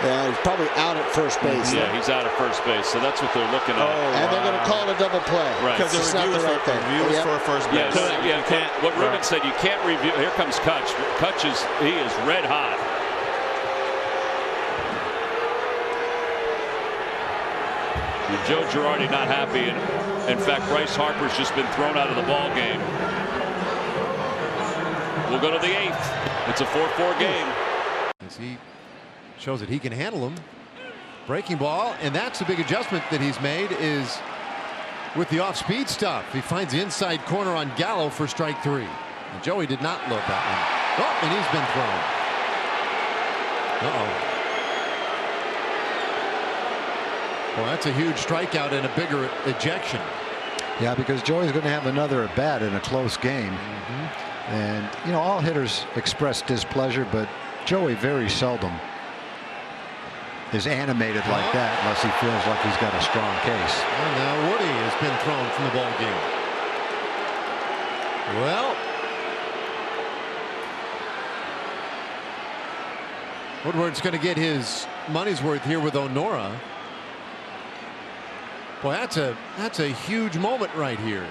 Yeah, he's probably out at first base. Yeah, he's out at first base, so that's what they're looking at. And they're going to call it a double play. Right. Because the review is for first base. What Ruben said, you can't review. Here comes Kutch. Kutch is red hot. And Joe Girardi not happy. And in fact, Bryce Harper's just been thrown out of the ball game. We'll go to the 8th. It's a 4-4 game. As he shows that he can handle them. Breaking ball, and that's the big adjustment that he's made is with the off-speed stuff. He finds the inside corner on Gallo for strike 3. And Joey did not love that one. Oh, and he's been thrown. Well, that's a huge strikeout and a bigger ejection. Yeah, because Joey's going to have another at bat in a close game. And, you know, all hitters express displeasure, but Joey very seldom is animated like that unless he feels like he's got a strong case. And now Woody has been thrown from the ball game. Well, Woodward's going to get his money's worth here with Onora. Boy, that's a huge moment right here.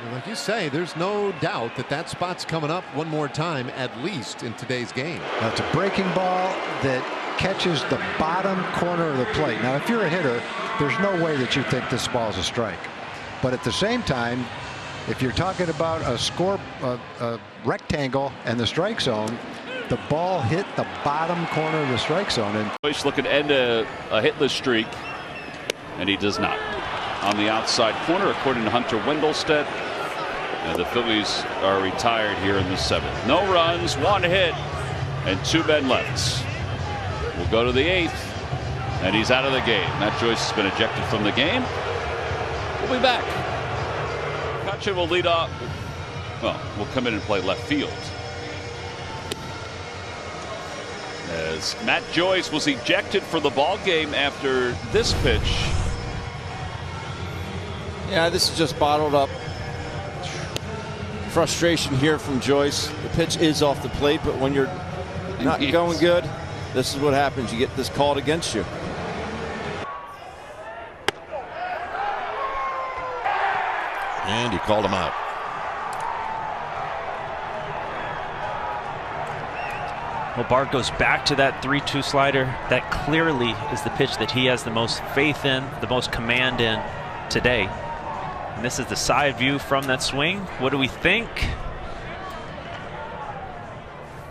And like you say, there's no doubt that that spot's coming up one more time at least in today's game. That's a breaking ball that catches the bottom corner of the plate. Now, if you're a hitter, there's no way that you think this ball's a strike. But at the same time, if you're talking about a rectangle and the strike zone, the ball hit the bottom corner of the strike zone. And He's looking to end a hitless streak, and he does not. On the outside corner, according to Hunter Wendelstedt. And the Phillies are retired here in the 7th. No runs, 1 hit, and 2 men left. We'll go to the 8th, and he's out of the game. Matt Joyce has been ejected from the game. We'll be back. Kutch will lead off. Well, we'll come in and play left field. As Matt Joyce was ejected from the ball game after this pitch. Yeah, this is just bottled up frustration here from Joyce. The pitch is off the plate, but when you're not going good, this is what happens. You get this called against you. And he called him out. Well, Bart goes back to that 3-2 slider. That clearly is the pitch that he has the most faith in, the most command in today. And this is the side view from that swing. What do we think?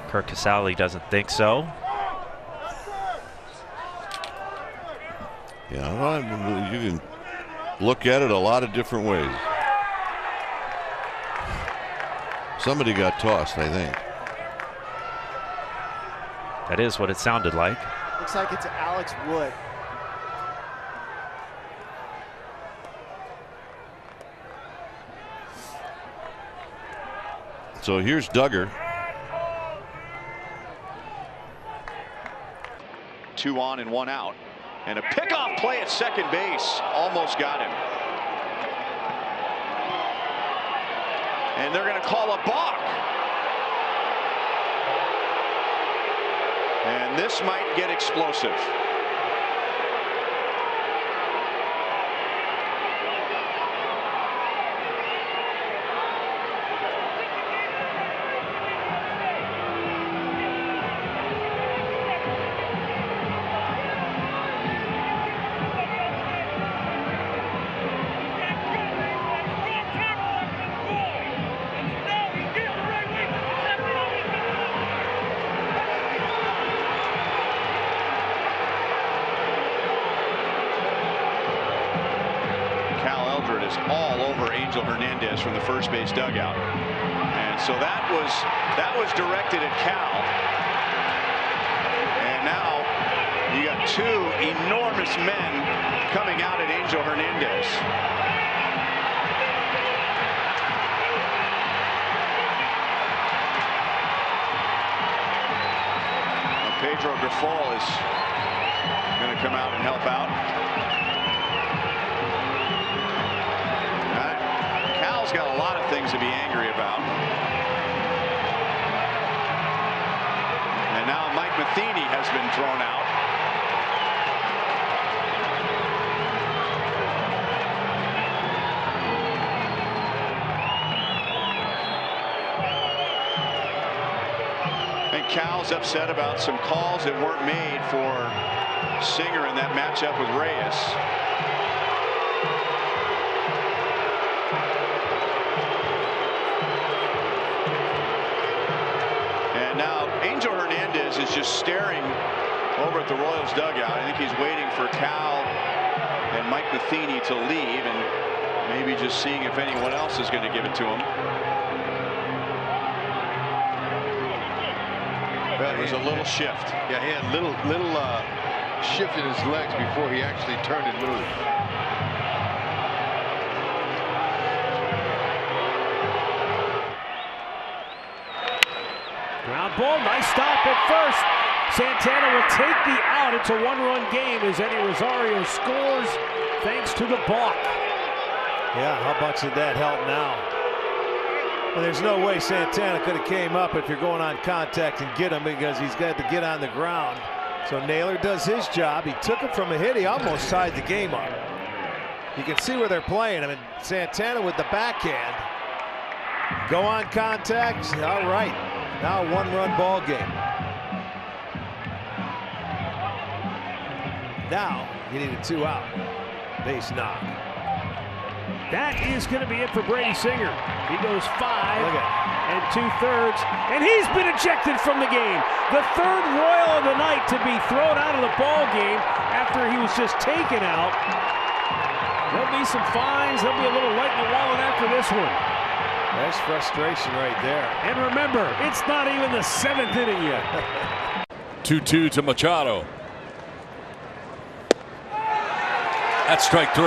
Kirk Casale doesn't think so. Yeah, you can look at it a lot of different ways. Somebody got tossed, I think. That is what it sounded like. Looks like it's Alex Wood. So here's Duggar. 2 on and 1 out. And a pickoff play at second base. Almost got him. And they're going to call a balk. And this might get explosive. Is all over Angel Hernandez from the first base dugout, and so that was directed at Cal, and now you got 2 enormous men coming out at Angel Hernandez. Now Pedro Grifol is going to come out and help out. Cal's got a lot of things to be angry about. And now Mike Matheny has been thrown out. And Cal's upset about some calls that weren't made for Singer in that matchup with Reyes. And now Angel Hernandez is just staring over at the Royals dugout. I think he's waiting for Cal and Mike Matheny to leave and maybe just seeing if anyone else is going to give it to him. Well, it was a little shift. Yeah, he had little shift in his legs before he actually turned and moved. Ground ball, nice stop at first. Santana will take the out. It's a one-run game as Eddie Rosario scores thanks to the balk. Yeah, how much did that help now? And there's no way Santana could have came up if you're going on contact and get him, because he's got to get on the ground. So Naylor does his job. He took him from a hit. He almost tied the game up. You can see where they're playing. I mean, Santana with the backhand. Go on contact. All right. Now a one-run ball game. Now he needed 2 out. Base knock. That is going to be it for Brady Singer. He goes 5 and 2/3, and he's been ejected from the game. The third Royal of the night to be thrown out of the ball game after he was just taken out. There'll be some fines. There'll be a little light in the wallet after this one. That's frustration right there. And remember, it's not even the 7th inning yet. 2-2 to Machado. That's strike 3.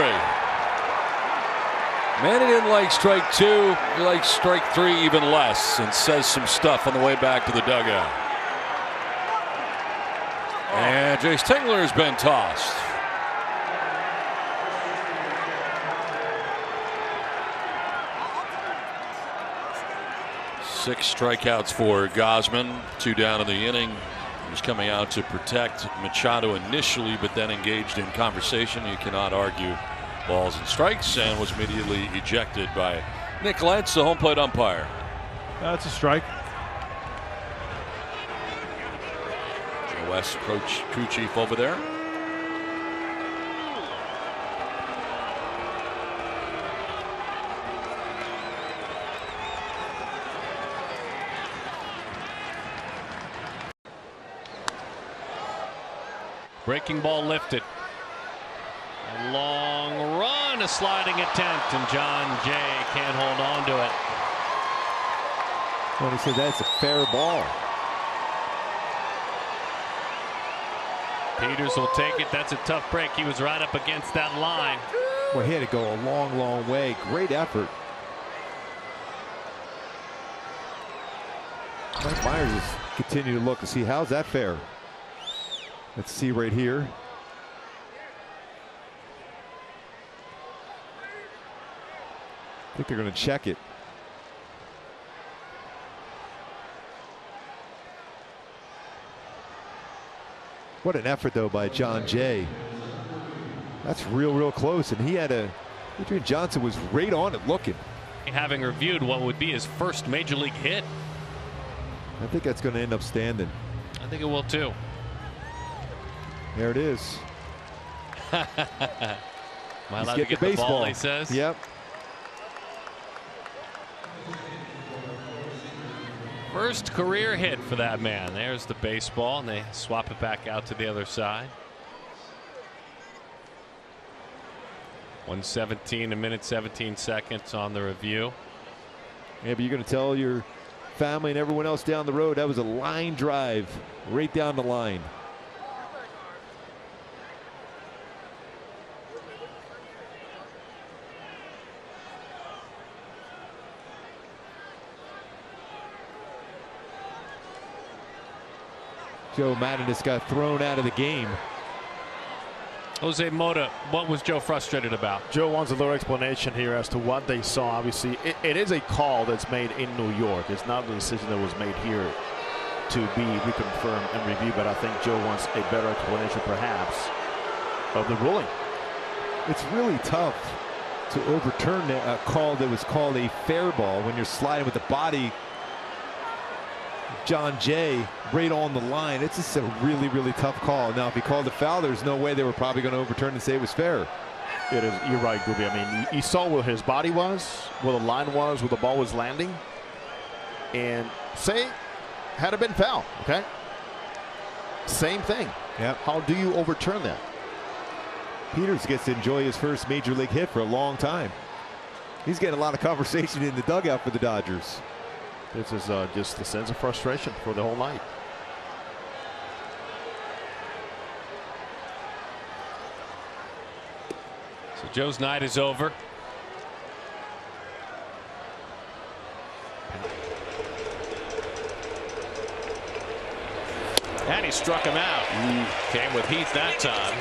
Manny didn't like strike 2. He likes strike 3 even less, and says some stuff on the way back to the dugout. And Jace Tingler has been tossed. Six strikeouts for Gausman. 2 down in the inning. He was coming out to protect Machado initially, but then engaged in conversation. You cannot argue balls and strikes, and was immediately ejected by Nick Lentz, the home plate umpire. That's a strike. Joe West, crew chief over there. Breaking ball lifted. A long run, a sliding attempt, and John Jay can't hold on to it. Well, he said that's a fair ball. Peters will take it. That's a tough break. He was right up against that line. Well, he had to go a long, long way. Great effort. Mike Myers is continuing to look to see how's that fair. Let's see right here. I think they're going to check it. What an effort, though, by John Jay. That's real close, and he had Adrian Johnson was right on it looking. Having reviewed what would be his first major league hit. I think that's going to end up standing. I think it will too. There it is. Am I allowed to get the ball, he says? Yep. First career hit for that man. There's the baseball, and they swap it back out to the other side. 1:17, a minute 17 seconds on the review. Yeah, but you're going to tell your family and everyone else down the road that was a line drive right down the line. Joe Madden just got thrown out of the game. Jose Mota, what was Joe frustrated about? Joe wants a little explanation here as to what they saw. Obviously, it is a call that's made in New York. It's not a decision that was made here to be reconfirmed and reviewed, but I think Joe wants a better explanation perhaps of the ruling. It's really tough to overturn a call that was called a fair ball when you're sliding with the body, John Jay, right on the line. It's just a really, really tough call. Now, if he called a foul, there's no way they were probably going to overturn and say it was fair. It is. You're right, Gooby. I mean, you saw where his body was, where the line was, where the ball was landing, and say, had it been foul, okay? Same thing. Yeah. How do you overturn that? Peters gets to enjoy his first major league hit for a long time. He's getting a lot of conversation in the dugout for the Dodgers. This is just a sense of frustration for the whole night. So Joe's night is over. And he struck him out. Came with Heath that time.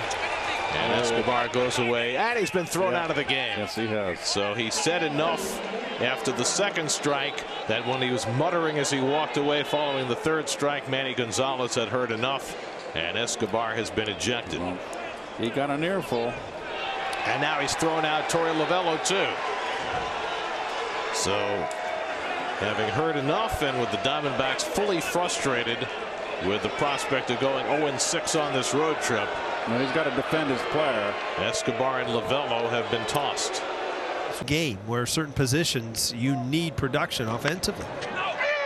And Escobar goes away. And he's been thrown out of the game. Yes, he has. So he said enough after the second strike that when he was muttering as he walked away following the third strike, Manny Gonzalez had heard enough. And Escobar has been ejected. He got an earful. And now he's thrown out Torey Lovello too. So having heard enough, and with the Diamondbacks fully frustrated with the prospect of going 0-6 on this road trip. Well, he's got to defend his player. Escobar and Lovello have been tossed. Game where certain positions you need production offensively.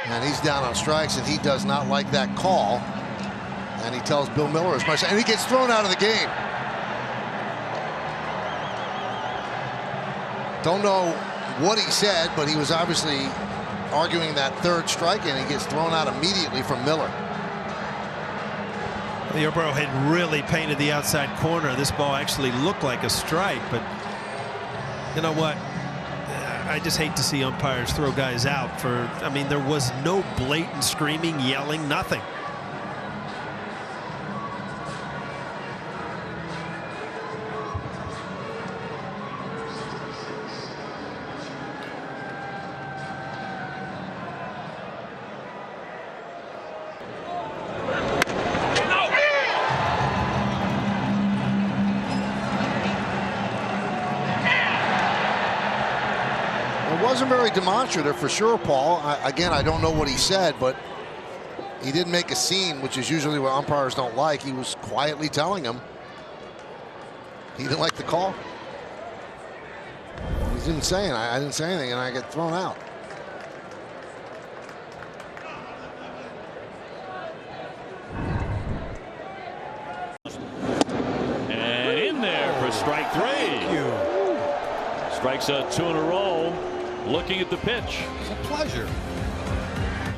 And he's down on strikes, and he does not like that call. And he tells Bill Miller as much, and he gets thrown out of the game. Don't know what he said, but he was obviously arguing that third strike, and he gets thrown out immediately from Miller. The Yarborough had really painted the outside corner. This ball actually looked like a strike, but you know what? I just hate to see umpires throw guys out for, I mean, there was no blatant screaming, yelling, nothing. Wasn't very demonstrative for sure, Paul. Again, I don't know what he said, but he didn't make a scene, which is usually what umpires don't like. He was quietly telling him he didn't like the call. He didn't say it. I didn't say anything, and I get thrown out. And in there for strike 3. Thank you. Strikes out 2 in a row. Looking at the pitch. It's a pleasure.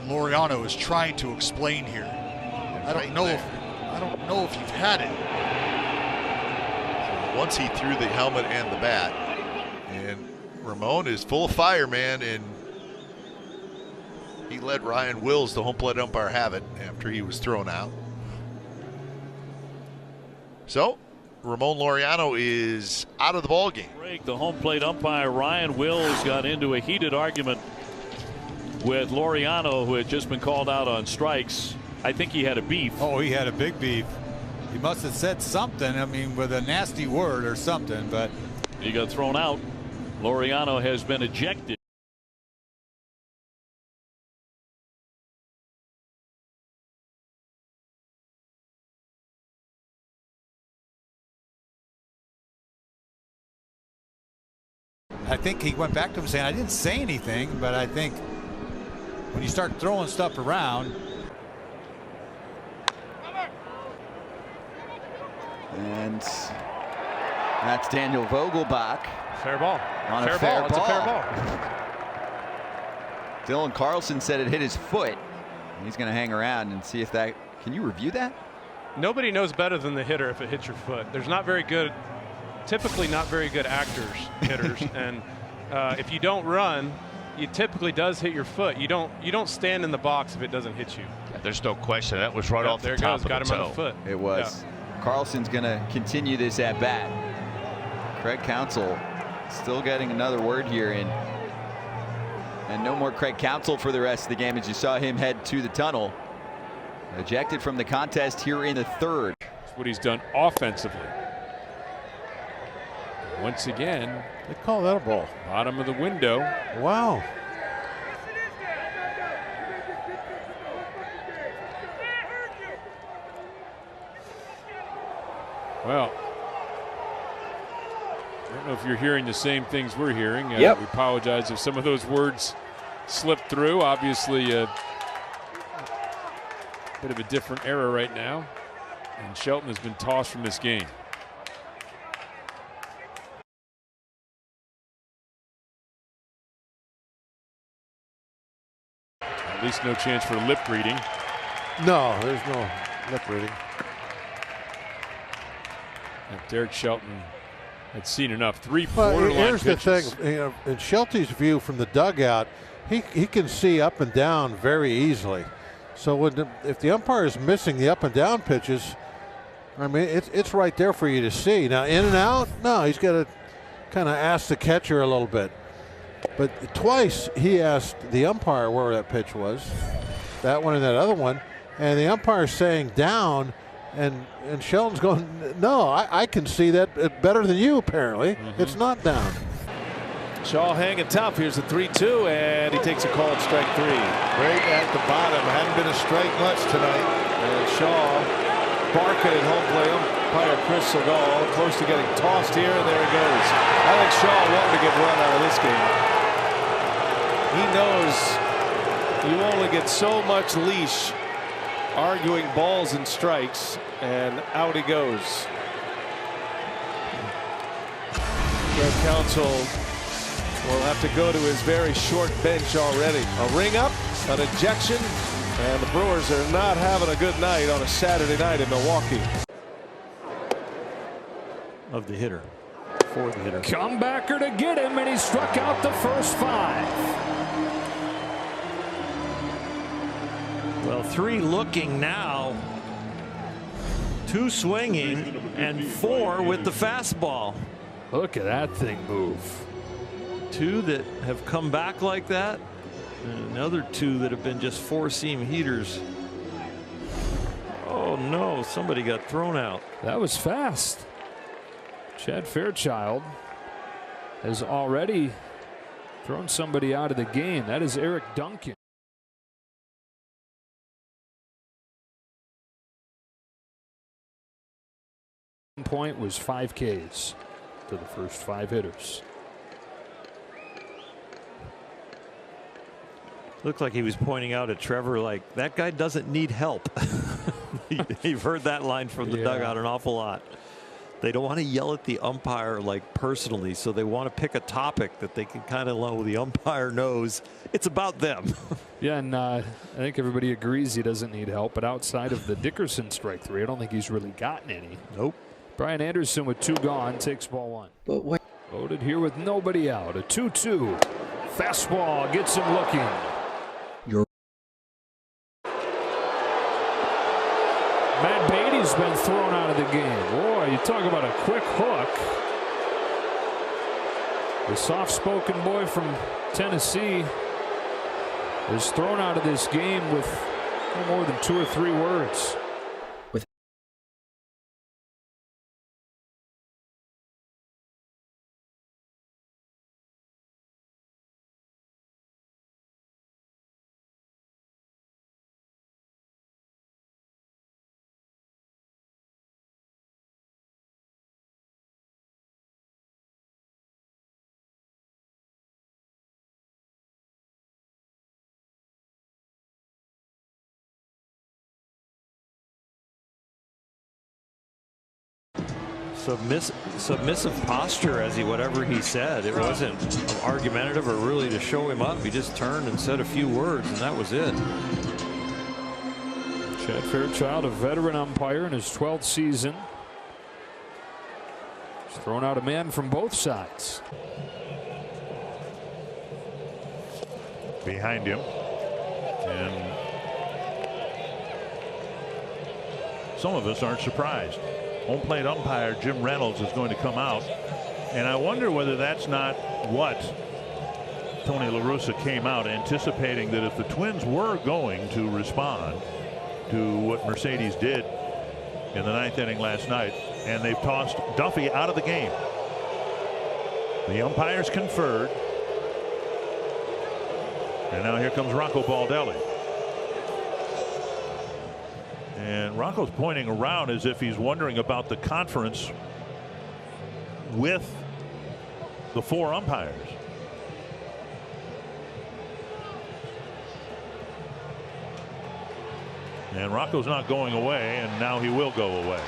Laureano is trying to explain here. I don't know if you've had it. Once he threw the helmet and the bat, and Ramon is full of fire, man, and he let Ryan Wills, the home plate umpire, have it after he was thrown out. So Ramon Laureano is out of the ball game. The home plate umpire Ryan Wills got into a heated argument with Laureano, who had just been called out on strikes. I think he had a beef. Oh, he had a big beef. He must have said something, I mean, with a nasty word or something, but he got thrown out. Laureano has been ejected. I think he went back to him saying, I didn't say anything, but I think when you start throwing stuff around. And that's Daniel Vogelbach. Fair ball. On fair a fair ball. ball. It's a fair ball. Dylan Carlson said it hit his foot. He's going to hang around and see if that. Can you review that? Nobody knows better than the hitter if it hits your foot. There's not very good. Typically not very good hitters, and if you don't run, it typically does hit your foot. You don't stand in the box if it doesn't hit you. Yeah, there's no question. That was right off the top there of goes. Got him toe. on the foot. It was. Yeah. Carlson's going to continue this at bat. Craig Counsell still getting another word here in. And no more Craig Counsell for the rest of the game as you saw him head to the tunnel. Ejected from the contest here in the third. That's what he's done offensively. Once again, they call that a ball. Bottom of the window. Wow. Well, I don't know if you're hearing the same things we're hearing. Yep. We apologize if some of those words slipped through. Obviously, a bit of a different era right now. And Shelton has been tossed from this game. At least no chance for lip reading. No, there's no lip reading. Derek Shelton had seen enough. Three Well, borderline here's pitches. the thing, you know, in Shelty's view from the dugout, he can see up and down very easily. So if the umpire is missing the up and down pitches, I mean, it's right there for you to see. Now, in and out, no, he's got to kind of ask the catcher a little bit. But twice he asked the umpire where that pitch was, that one and that other one, and the umpire's saying down, and Shelton's going, no, I can see that better than you, apparently. It's not down. Shaw hanging tough. Here's the 3-2, and he takes a called strike 3. Right at the bottom. Hadn't been a strike much tonight. And Shaw barking at home plate umpire Chris Segal, close to getting tossed here, and there he goes. I think Shaw wanted to get run out of this game. He knows you only get so much leash arguing balls and strikes, and out he goes. Craig Counsell will have to go to his very short bench already. A ring up, an ejection, and the Brewers are not having a good night on a Saturday night in Milwaukee. Of the hitter. For the hitter. Comebacker to get him, and he struck out the first 5. Well, 3 looking now, 2 swinging, and 4 with the fastball. Look at that thing move. 2 that have come back like that, and another 2 that have been just 4-seam heaters. Oh no, somebody got thrown out. That was fast. Chad Fairchild has already thrown somebody out of the game. That is Eric Duncan. Point was 5 Ks to the first 5 hitters. Looked like he was pointing out at Trevor, like, that guy doesn't need help. You've heard that line from the dugout an awful lot. They don't want to yell at the umpire like personally, so they want to pick a topic that they can kind of know the umpire knows it's about them. Yeah, and I think everybody agrees he doesn't need help, but outside of the Dickerson strike 3, I don't think he's really gotten any. Nope. Brian Anderson with 2 gone takes ball 1. But what? Loaded here with nobody out. A 2-2. Fastball gets him looking. Matt Beatty's been thrown out of the game. Boy, you talk about a quick hook. The soft-spoken boy from Tennessee is thrown out of this game with no more than 2 or 3 words. Submissive posture as whatever he said. It wasn't argumentative or really to show him up. He just turned and said a few words, and that was it. Chad Fairchild, a veteran umpire in his 12th season. He's thrown out a man from both sides. Behind him. And some of us aren't surprised. Home plate umpire Jim Reynolds is going to come out, and I wonder whether that's not what Tony La Russa came out anticipating, that if the Twins were going to respond, to what Mercedes did in the 9th inning last night, and they've tossed Duffy out of the game. The umpires conferred, and now here comes Rocco Baldelli. And Rocco's pointing around as if he's wondering about the conference with the 4 umpires. And Rocco's not going away, and now he will go away.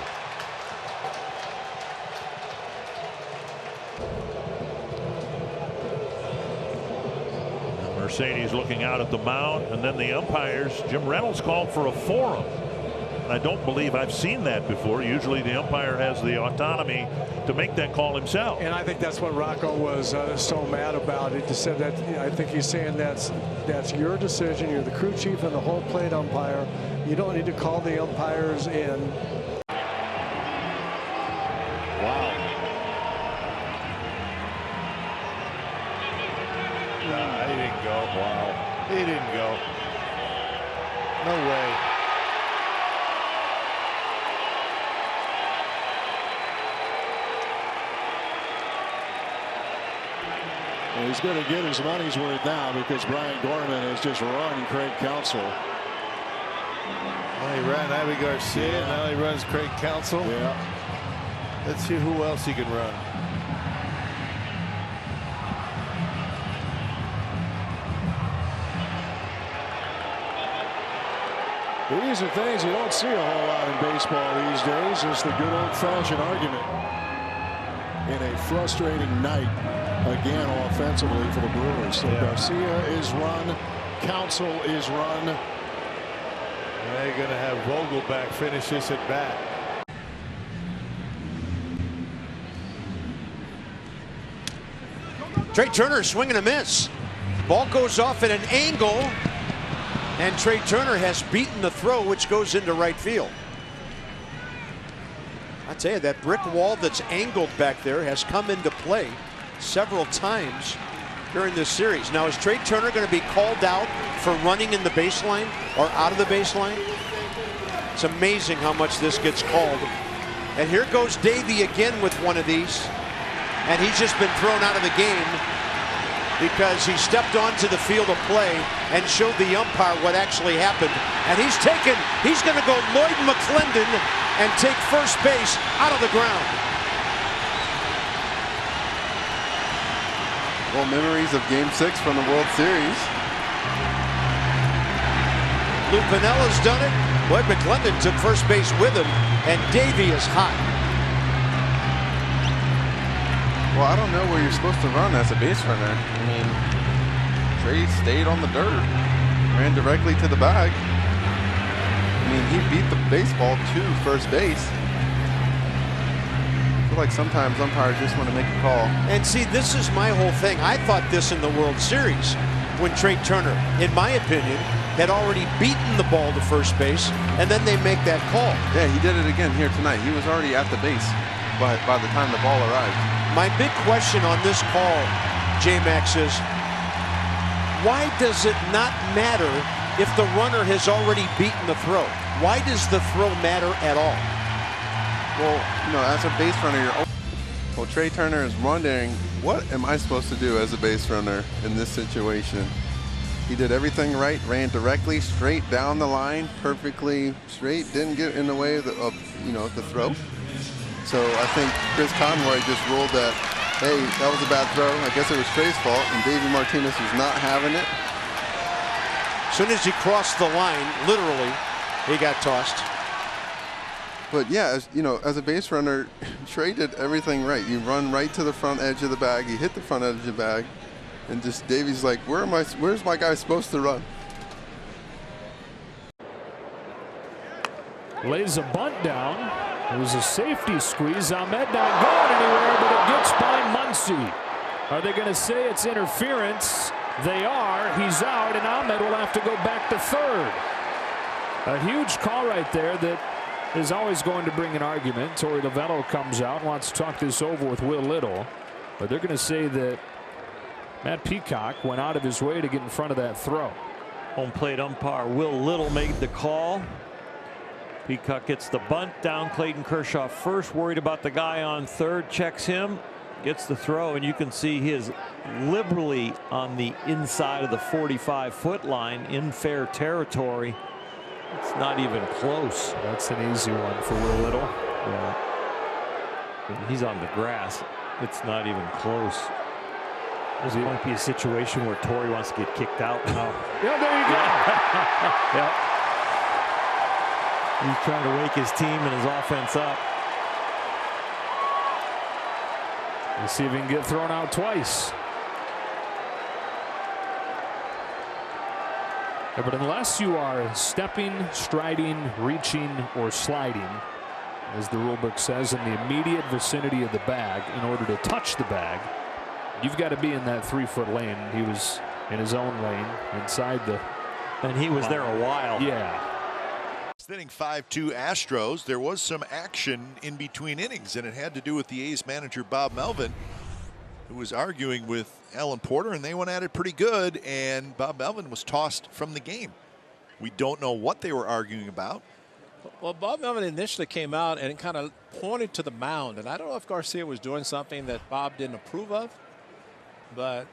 Now Mercedes looking out at the mound, and then the umpires. Jim Reynolds called for a forum. I don't believe I've seen that before. Usually the umpire has the autonomy to make that call himself. And I think that's what Rocco was so mad about. He just said that. I think he's saying that's your decision. You're the crew chief and the home plate umpire. You don't need to call the umpires in. Wow. Nah, he didn't go. Wow. He didn't go. No way. Well, he's going to get his money's worth now because Brian Gorman has just run Craig Counsell. Well, he ran Ivy Garcia. Now he runs Craig Counsell. Yeah. Let's see who else he can run. These are things you don't see a whole lot in baseball these days. Just the good old-fashioned argument in a frustrating night again offensively for the Brewers. So Garcia is run, Counsell is run. They're going to have Vogelback finish this at bat. Trey Turner swing and a miss. Ball goes off at an angle, and Trey Turner has beaten the throw, which goes into right field. I tell you, that brick wall that's angled back there has come into play several times during this series. Now, is Trey Turner going to be called out for running in the baseline or out of the baseline? It's amazing how much this gets called. And here goes Davey again with one of these. And he's just been thrown out of the game because he stepped onto the field of play and showed the umpire what actually happened. And he's going to go Lloyd McClendon and take first base out of the ground. Well, memories of Game 6 from the World Series. Lou Pinella's done it. Lloyd McClendon took first base with him, and Davey is hot. Well, I don't know where you're supposed to run as a base runner. I mean, Trey stayed on the dirt, ran directly to the bag. I mean, he beat the baseball to first base. I feel like sometimes umpires just want to make a call. And see, this is my whole thing. I thought this in the World Series when Trey Turner, in my opinion, had already beaten the ball to first base, and then they make that call. Yeah, he did it again here tonight. He was already at the base by the time the ball arrived. My big question on this call, J-Max, is why does it not matter if the runner has already beaten the throw? Why does the throw matter at all? Well, you know, as a base runner, well, Trey Turner is wondering, what am I supposed to do as a base runner in this situation? He did everything right, ran directly straight down the line, perfectly straight, didn't get in the way of the throw. So I think Chris Conroy just ruled that, hey, that was a bad throw. I guess it was Trey's fault, and Davey Martinez was not having it. As soon as he crossed the line, literally, he got tossed. But yeah, as a base runner, Trey did everything right. You run right to the front edge of the bag. You hit the front edge of the bag, and just Davey's like, where's my guy supposed to run? Lays a bunt down. It was a safety squeeze. Ahmed not going anywhere, but it gets by Muncy. Are they going to say it's interference? They are. He's out, and Ahmed will have to go back to third. A huge call right there that is always going to bring an argument. Torey Lovullo comes out, wants to talk this over with Will Little, but they're going to say that Matt Peacock went out of his way to get in front of that throw. Home plate umpire Will Little made the call. Peacock gets the bunt down. Clayton Kershaw first, worried about the guy on third, checks him, gets the throw, and you can see he is liberally on the inside of the 45-foot line in fair territory. It's not even close. That's an easy one for Will Little. Yeah. And he's on the grass. It's not even close. This might be a situation where Torrey wants to get kicked out now. Yeah, there you go. Yep. He's trying to wake his team and his offense up. Let's see if he can get thrown out twice. Yeah, but unless you are stepping, striding, reaching, or sliding, as the rule book says, in the immediate vicinity of the bag in order to touch the bag, you've got to be in that 3-foot lane. He was in his own lane inside the. And he was there a while. Yeah. Inning 5-2 Astros. There was some action in between innings, and it had to do with the A's manager Bob Melvin, who was arguing with Alan Porter, and they went at it pretty good, and Bob Melvin was tossed from the game. We don't know what they were arguing about. Well, Bob Melvin initially came out and kind of pointed to the mound, and I don't know if Garcia was doing something that Bob didn't approve of, but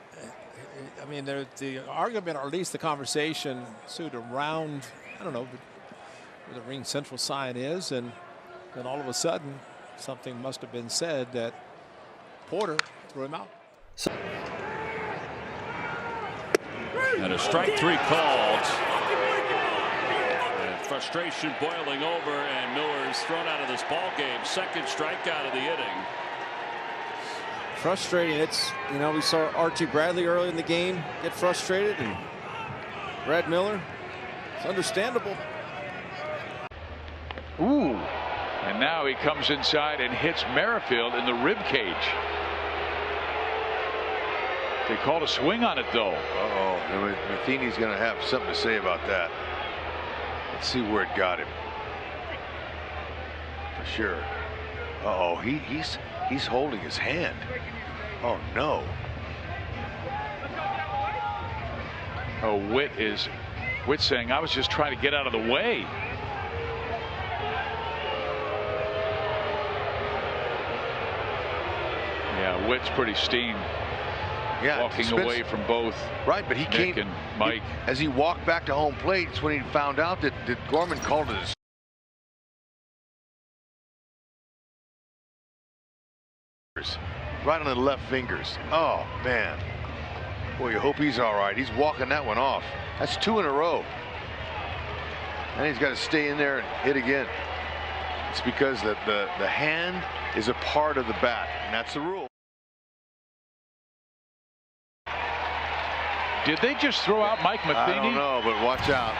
I mean, the argument, or at least the conversation, sued around, I don't know, where the ring central sign is, and then all of a sudden something must have been said that Porter threw him out. And a strike 3 called. And frustration boiling over, and Miller's thrown out of this ball game. Second strikeout of the inning. Frustrating. It's, you know, we saw Archie Bradley early in the game get frustrated, and Brad Miller. It's understandable. Ooh, and now he comes inside and hits Merrifield in the rib cage. They called a swing on it, though. Matheny's going to have something to say about that. Let's see where it got him. For sure. He's holding his hand. Oh no. Oh, Witt's saying, I was just trying to get out of the way. Yeah, Witt's pretty steamed. Yeah, walking away from both. Right, but he came and Mike. As he walked back to home plate, it's when he found out that Gorman called it right on the left fingers. Oh man, boy, you hope he's all right. He's walking that one off. That's 2 in a row, and he's got to stay in there and hit again. It's because the hand is a part of the bat, and that's the rule. Did they just throw out Mike Matheny? I don't know, but watch out.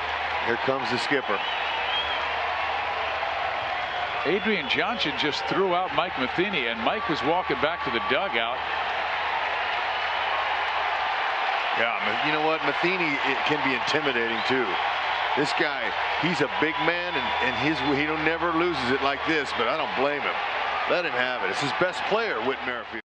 Here comes the skipper. Adrian Johnson just threw out Mike Matheny, and Mike was walking back to the dugout. Yeah, you know what? Matheny, it can be intimidating too. This guy, he's a big man, and he never loses it like this, but I don't blame him. Let him have it. It's his best player, Whit Merrifield.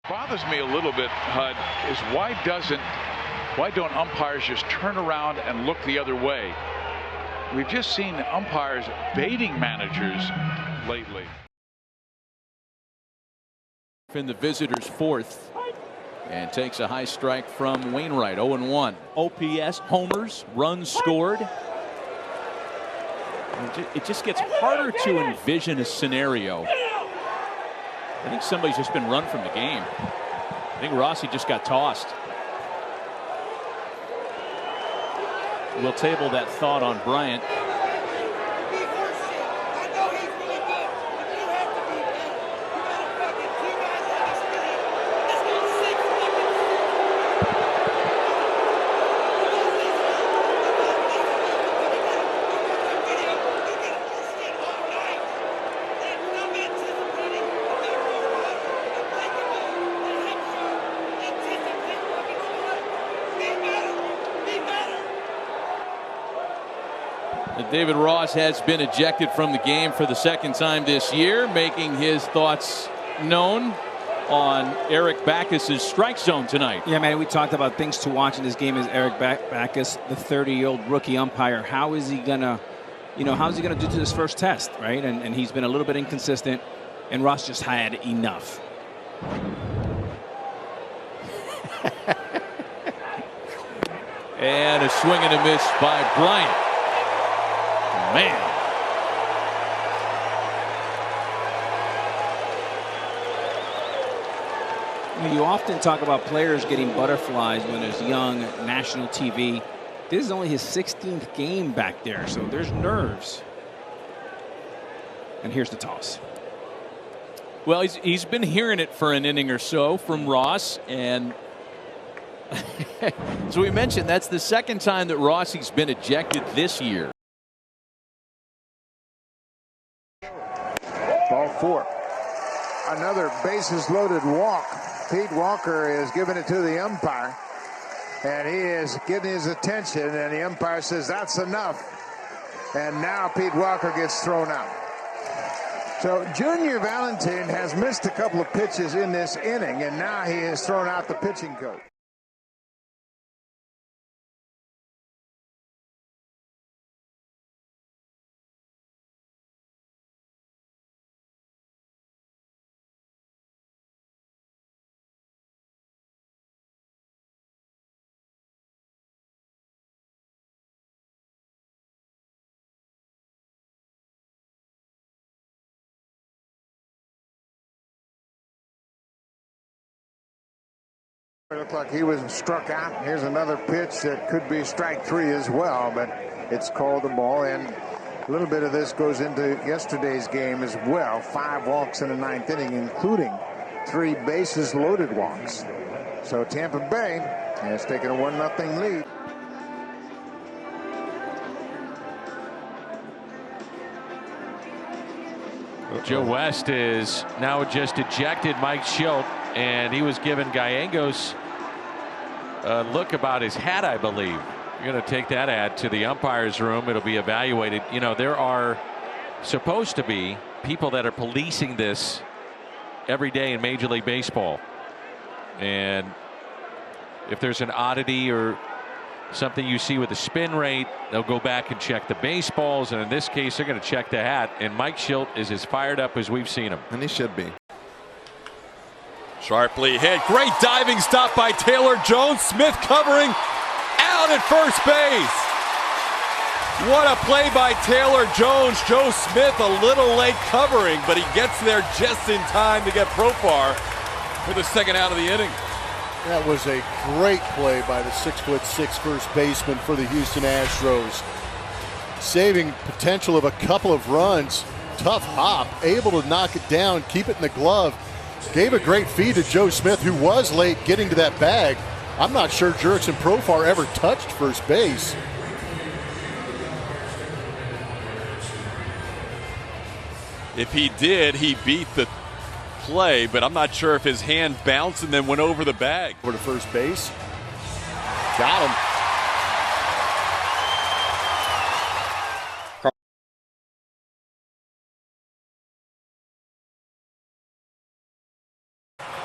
Bothers me a little bit, Hud, is why don't umpires just turn around and look the other way? We've just seen umpires baiting managers lately. In the visitors' fourth, and takes a high strike from Wainwright. 0-1. OPS, homers, runs scored. It just gets harder to envision a scenario. I think somebody's just been run from the game. I think Rossi just got tossed. We'll table that thought on Bryant. David Ross has been ejected from the game for the second time this year, making his thoughts known on Eric Backus's strike zone tonight. Yeah, man, we talked about things to watch in this game is Eric Backus, the 30-year-old rookie umpire. How is he gonna, how's he gonna do to this first test, right? And he's been a little bit inconsistent, and Ross just had enough. And a swing and a miss by Bryant. Man. You often talk about players getting butterflies when there's young national TV. This is only his 16th game back there, so there's nerves. And here's the toss. Well, he's been hearing it for an inning or so from Ross, and so we mentioned that's the second time that Rossi's been ejected this year. Ball 4. Another bases loaded walk. Pete Walker is giving it to the umpire, and he is getting his attention, and the umpire says that's enough. And now Pete Walker gets thrown out. So Junior Valentin has missed a couple of pitches in this inning, and now he has thrown out the pitching coach. It looked like he was struck out. Here's another pitch that could be strike 3 as well, but it's called a ball. And a little bit of this goes into yesterday's game as well. 5 walks in the 9th inning, including 3 bases loaded walks. So Tampa Bay has taken a 1-0 lead. Joe West is now just ejected Mike Schilt, and he was giving Gallegos a look about his hat, I believe. You're going to take that ad to the umpire's room. It'll be evaluated. You know, there are supposed to be people that are policing this every day in Major League Baseball. And if there's an oddity or something you see with the spin rate, they'll go back and check the baseballs. And in this case, they're going to check the hat. And Mike Schilt is as fired up as we've seen him. And he should be. Sharply hit. Great diving stop by Taylor Jones. Smith covering out at first base. What a play by Taylor Jones. Joe Smith a little late covering, but he gets there just in time to get Profar for the second out of the inning. That was a great play by the 6'6" first baseman for the Houston Astros. Saving potential of a couple of runs. Tough hop, able to knock it down, keep it in the glove. Gave a great feed to Joe Smith, who was late getting to that bag. I'm not sure Jurickson Profar ever touched first base. If he did, he beat the play, but I'm not sure if his hand bounced and then went over the bag. Over to first base. Got him.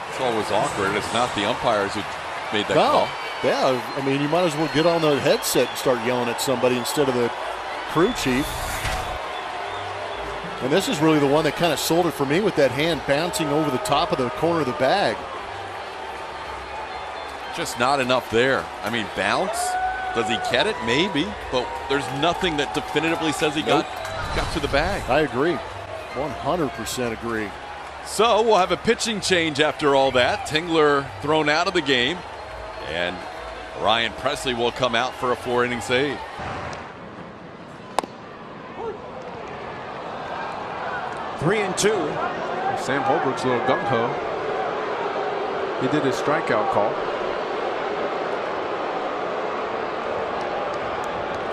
It's always awkward. It's not the umpires who made that call. Yeah, I mean, you might as well get on the headset and start yelling at somebody instead of the crew chief. And this is really the one that kind of sold it for me, with that hand bouncing over the top of the corner of the bag. Just not enough there. I mean, bounce? Does he get it? Maybe. But there's nothing that definitively says he got to the bag. I agree. 100% agree. So we'll have a pitching change after all that. Tingler thrown out of the game. And Ryan Presley will come out for a 4-inning save. Three and two. Sam Holbrook's a little gung-ho. He did his strikeout call.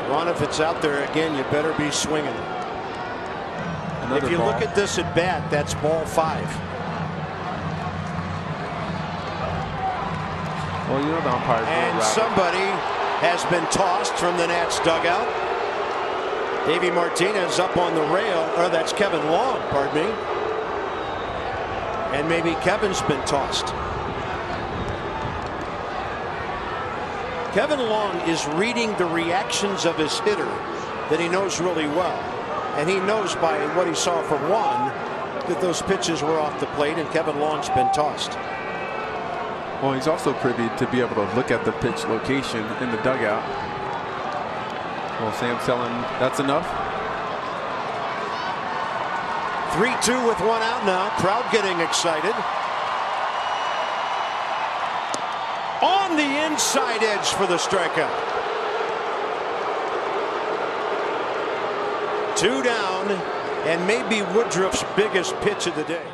Ron, if it's out there again, you better be swinging. If you look at this at bat, that's ball 5. Well, you know the umpires. And somebody has been tossed from the Nats dugout. Davey Martinez up on the rail, or that's Kevin Long, pardon me. And maybe Kevin's been tossed. Kevin Long is reading the reactions of his hitter that he knows really well. And he knows by what he saw from Juan that those pitches were off the plate, and Kevin Long's been tossed. Well, he's also privy to be able to look at the pitch location in the dugout. Well, Sam's telling him that's enough. 3-2 with one out now. Crowd getting excited. On the inside edge for the strikeout. 2 down, and maybe Woodruff's biggest pitch of the day.